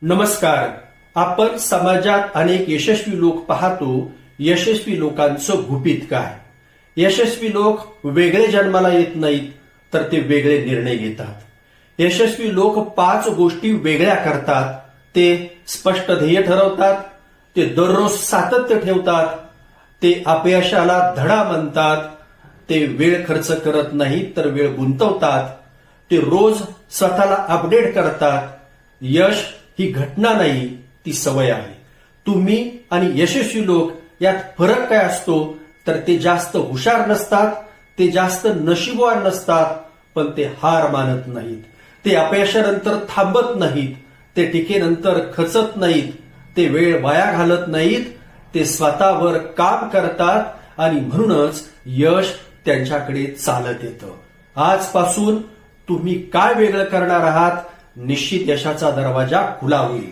नमस्कार. आपण समाजात अनेक यशस्वी लोक पाहतो. यशस्वी लोकांचं गुपित काय? यशस्वी लोक वेगळे जन्माला येत नाहीत, तर ते वेगळे निर्णय घेतात. यशस्वी लोक 5 गोष्टी वेगळ्या करतात. ते स्पष्ट ध्येय ठरवतात, ते दररोज सातत्य ठेवतात, ते अपयशाला धडा म्हणतात, ते वेळ खर्च करत नाहीत तर वेळ गुंतवतात, ते रोज स्वतःला अपडेट करतात. यश ही घटना नाही, ती सवय आहे. तुम्ही आणि यशस्वी लोक यात फरक काय असतो? तर ते जास्त हुशार नसतात, ते जास्त नशीबवान नसतात, पण ते हार मानत नाहीत. ते अपयशानंतर थांबत नाहीत, ते टीकेनंतर खचत नाहीत, ते वेळ वाया घालत नाहीत, ते स्वतःवर काम करतात आणि म्हणूनच यश त्यांच्याकडे चालत येतं. आजपासून तुम्ही काय वेगळं करणार आहात? निश्चित यशाचा दरवाजा खुला होईल.